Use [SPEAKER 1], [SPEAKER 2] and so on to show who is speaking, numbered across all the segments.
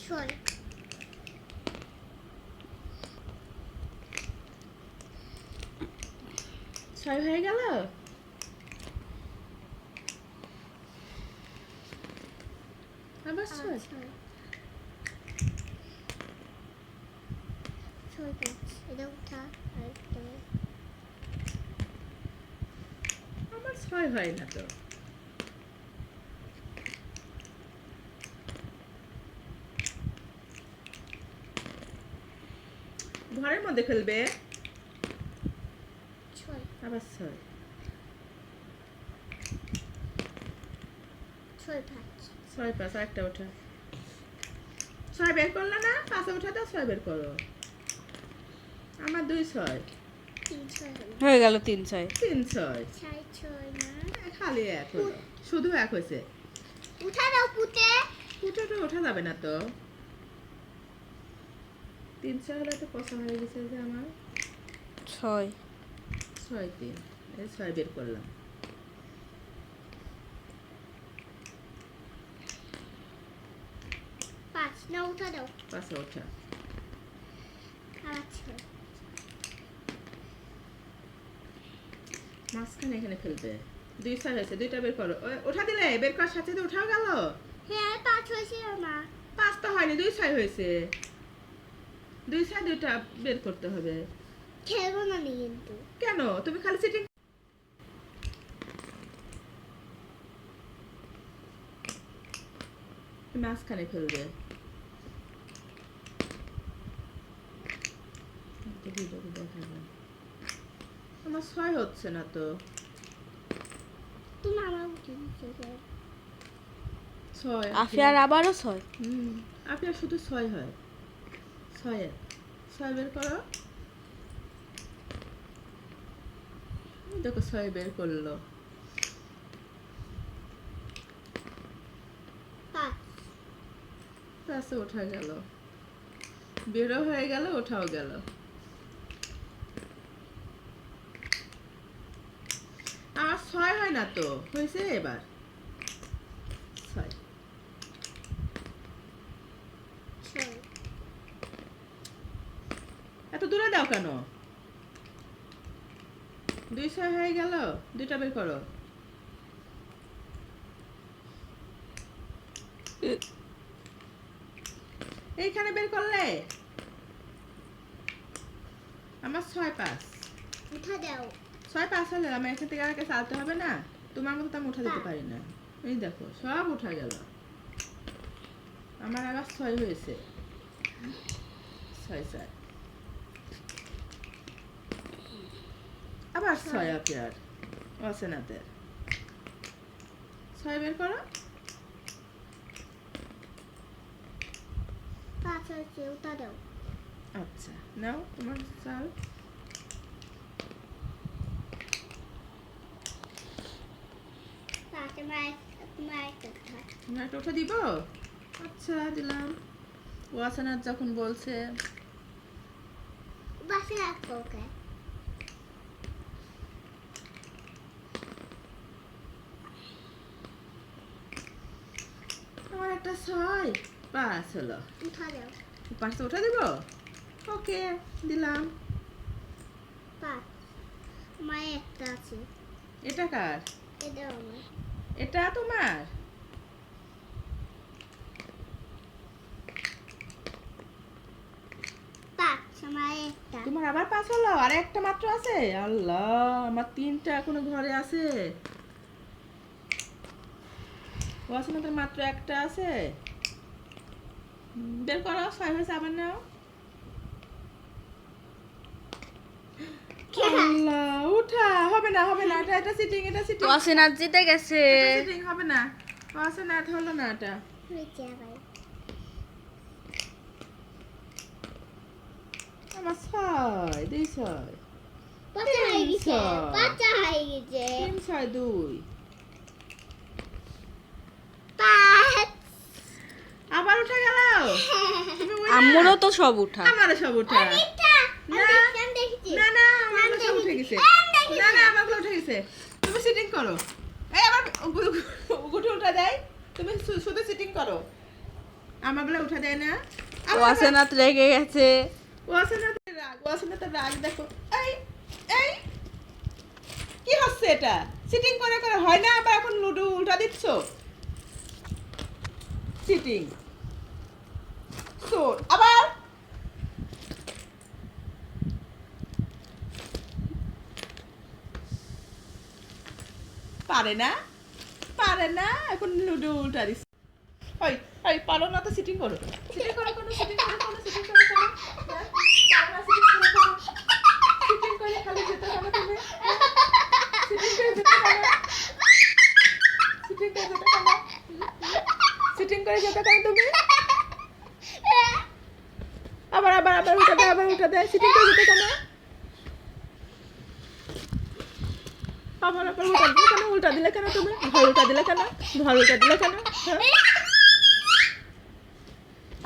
[SPEAKER 1] ছয়
[SPEAKER 2] ছয় হয়ে গেল। আবার ছয়।
[SPEAKER 1] ছয় ছয় পাঁচ এটা উঠা আরেকটা
[SPEAKER 2] আমার ছয় হয় না তো। ঘরের মধ্যে খেলবে।
[SPEAKER 1] ছয়
[SPEAKER 2] আবার ছয়।
[SPEAKER 1] ছয় পাঁচ
[SPEAKER 2] ছয় পাঁচ আরেকটা ওঠা। ছয় বের করলে না, পাঁচে উঠা দাও, ছয় বের করো। আমার 2 6।
[SPEAKER 1] তিন ছয় হলো
[SPEAKER 3] হয়ে গেল 3-6।
[SPEAKER 2] 3 6।
[SPEAKER 1] ছয় ছয় না
[SPEAKER 2] খালি এক হলো, শুধু এক হয়েছে।
[SPEAKER 1] উঠা দাও পুঁতে
[SPEAKER 2] পুটোটা ওঠা যাবে না তো। 3 6 হলে তো পছন্দ হয়ে গেছে যে আমার।
[SPEAKER 3] 6
[SPEAKER 2] 6 3 এই 6 বের করলাম।
[SPEAKER 1] পাঁচ না উঠা দাও
[SPEAKER 2] পাঁচে ওঠা।
[SPEAKER 1] আবার ছয়
[SPEAKER 2] মাঝখানে এখানে ফেলবে। 2 6 হয়েছে, 2টা বের করো। ওঠা দিলে বের করার সাথে সাথে উঠাও গেল।
[SPEAKER 1] হ্যাঁ পাঁচ হয়েছিল না
[SPEAKER 2] 5 তো হয়নি, 2 6 হয়েছে। 2 6 2টা বের করতে হবে।
[SPEAKER 1] খেলবো না নি কিন্তু
[SPEAKER 2] কেন তুমি খালি সিটিং। মাঝখানে ফেলবে। আমার 6 হচ্ছে না তো।
[SPEAKER 1] তুমি আমার উঠে দিচ্ছ
[SPEAKER 2] 6
[SPEAKER 3] আফিয়ার আবারও 6।
[SPEAKER 2] আপনার শুধু 6 হয়। 6 6 বের করো। দেখো 6 বের করলো।
[SPEAKER 1] পাঁচ
[SPEAKER 2] পাশে ওঠা গেল, বেরো হয়ে গেল, ওঠাও গেল। আমার 6 হয় না তো, হয়েছে এবার 6।
[SPEAKER 1] ছয়
[SPEAKER 2] এত দূরে দাও কেন? 2 6 হয়ে গেল, 2টা বের করো। এইখানে বের করলে। আমার 6 5।
[SPEAKER 1] উঠা দাও
[SPEAKER 2] 6 5 হলে আমার এখান থেকে আর কাছে আলতে হবে না। তোমার মতো তো আমি উঠা দিতে পারি না। এই দেখো সব উঠা গেল। আমার আবার 6 হয়েছে। 6 4 আবার 6 আপনার অসেনাতে। 6 বের করো।
[SPEAKER 1] পাঁচ হয়েছে উঠা দাও
[SPEAKER 2] আচ্ছা নাও তোমার চাল।
[SPEAKER 1] পাঁচ তোমার একটা উঠা
[SPEAKER 2] তোমার একটা উঠা দিব। আচ্ছা দিলাম। ওয়াসনাথ যখন বলছে।
[SPEAKER 1] বাসে রাখবো ওকে
[SPEAKER 2] আমার একটা 6 5 হলো।
[SPEAKER 1] উঠা দাও
[SPEAKER 2] 5টা উঠা দিব। ওকে দিলাম।
[SPEAKER 1] পাঁচ আমার একটা আছে
[SPEAKER 2] এটা কার?
[SPEAKER 1] এটাও আমার
[SPEAKER 2] এটা তোমার।
[SPEAKER 1] পাঁচ আমার একটা
[SPEAKER 2] তোমার আবার 5 হলো, আর একটা মাত্র আছে। আল্লাহ, আমার 3টা এখনো ঘরে আছে। ওয়াসনাথের মাত্র একটা আছে। বের করো। 6 হয়েছে, আবার নাও। আল্লাহ, উঠা হবে না হবে না, এটা সিটিং, এটা সিটিং,
[SPEAKER 3] ওয়াসিনাথ জিতে গেছে।
[SPEAKER 2] এটা সিটিং হবে না। ওয়াসনাথ হলো না এটা।
[SPEAKER 1] হয়েছে আবার
[SPEAKER 2] আমার 6 2 6
[SPEAKER 1] পাঁচা হয়ে গেছে
[SPEAKER 2] ছয়।
[SPEAKER 1] পাঁচা হয়ে গেছে
[SPEAKER 2] 3 6 2।
[SPEAKER 1] পাঁচ
[SPEAKER 2] আবার উঠা গেল। তুমি winner।
[SPEAKER 3] আম্মুরও তো সব উঠা।
[SPEAKER 2] আমারও সব উঠা।
[SPEAKER 1] এটা
[SPEAKER 2] না।
[SPEAKER 1] আমি দেখেছি
[SPEAKER 2] না না আমার সব উঠে গেছে। না না আমার উঠে গেছে। তুমি সিটিং করো। এই আবার গুটি উঠা দেয়। তুমি শুধু সিটিং করো। আমাগুলো উঠা দেয় না।
[SPEAKER 3] ওয়াসেনাথ রেগে গেছে।
[SPEAKER 2] ওয়াসেনাথ রাগ দেখো। এই এই কি হচ্ছে এটা? সিটিং করে করে হয় না, আবার এখন লুডো উল্টা দিচ্ছ। সিটিং সোর আবার পারে না, পারে না, এখন লুডো উল্টা দিচ্ছে। ওই ওই পারো না তো সিটিং করো, সিটিং করো, কোনো সিটিং করো, কোনো সিটিং করো, করো। হ্যাঁ? পারো না সিটিং করো, করো। সিটিং করে খালি যেতে হবে তুমি। সিটিং করে যেতে হবে। সিটিং করে যেতে হবে। সিটিং করে যেতে হবে তুমি। আবার আবার আবার উঠা দে, আবার উঠা দে। সিটিং করে যেতে কেন? আবার আবার উল্টা দিলে কেন? উল্টা দিলে কেন তুমি? ঘর উল্টা দিলে কেন? ঘর উল্টা দিলে কেন? হ্যাঁ?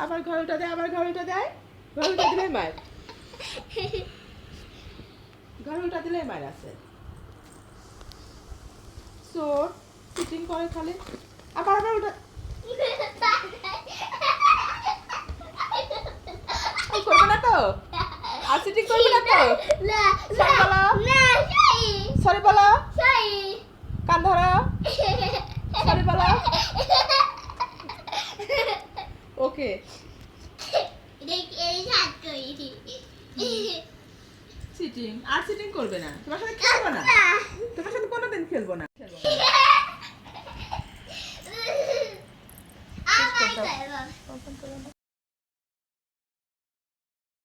[SPEAKER 2] আবার ঘর উল্টা দেয়, আবার ঘর উল্টা দেয়। ঘর উল্টা দিলে মার, ঘর উল্টা দিলে মার আছে। চোর সিটিং করে খালি, আবার আবার উল্টা। ও করবে না তো? আর সিটিং করবে না তো?
[SPEAKER 1] না
[SPEAKER 2] সরি বলো,
[SPEAKER 1] না সেই
[SPEAKER 2] সরি বলো,
[SPEAKER 1] সেই
[SPEAKER 2] কান ধরো, সরি বলো। ওকে
[SPEAKER 1] এই হাত করি
[SPEAKER 2] সিটিং, আর সিটিং করবে না, তোমার সাথে খেলবো না, তোমার সাথে কোনোদিন খেলবো না।
[SPEAKER 1] আমার